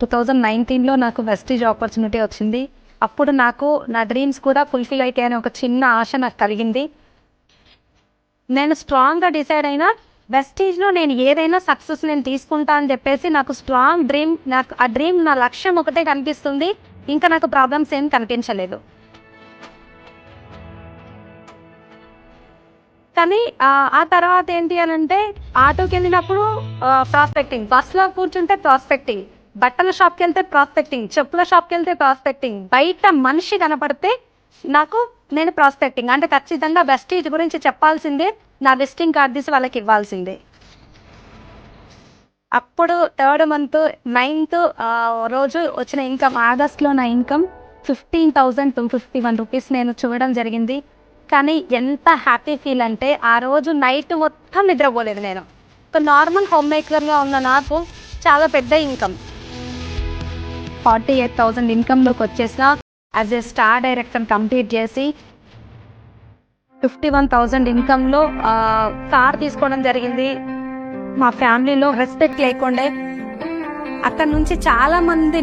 2019లో నాకు Vestige opportunity వచ్చింది. అప్పుడు నాకు నా డ్రీమ్స్ కూడా ఫుల్ఫిల్ అయితే అనే ఒక చిన్న ఆశ నాకు కలిగింది. నేను స్ట్రాంగ్గా డిసైడ్ అయినా వెస్టీజ్లో నేను ఏదైనా సక్సెస్ నేను తీసుకుంటా అని చెప్పేసి నాకు స్ట్రాంగ్ డ్రీమ్, నాకు ఆ డ్రీమ్ నా లక్ష్యం ఒకటే కనిపిస్తుంది. ఇంకా నాకు ప్రాబ్లమ్స్ ఏం కనిపించలేదు. కానీ ఆ తర్వాత ఏంటి అని అంటే ఆటోకి వెళ్ళినప్పుడు ప్రాస్పెక్టింగ్, బస్లో కూర్చుంటే ప్రాస్పెక్టింగ్, బట్టల షాప్కి వెళ్తే ప్రాస్పెక్టింగ్, చెప్పుల షాప్కి వెళ్తే ప్రాస్పెక్టింగ్, బయట మనిషి కనపడితే నేను ప్రాస్పెక్టింగ్ అంటే ఖచ్చితంగా వెస్టీజ్ గురించి చెప్పాల్సిందే, నా విజిటింగ్ కార్డ్ తీసి వాళ్ళకి ఇవ్వాల్సిందే. అప్పుడు 3rd month 9th రోజు వచ్చిన ఇన్కమ్, ఆగస్ట్లో నా ఇన్కమ్ 15,251 రూపీస్ నేను చూడడం జరిగింది. కానీ ఎంత హ్యాపీ ఫీల్ అంటే ఆ రోజు నైట్ మొత్తం నిద్రపోలేదు నేను. ఒక నార్మల్ హోమ్ మేకర్గా ఉన్న నాకు చాలా పెద్ద ఇన్కమ్ 48,000 ఇన్కమ్లోకి వచ్చేసిన as a star director complete చేసి 51,000 ఇన్కమ్లో కార్ తీసుకోవడం జరిగింది. మా ఫ్యామిలీలో రెస్పెక్ట్ లేకుండే. అక్కడ నుంచి చాలా మంది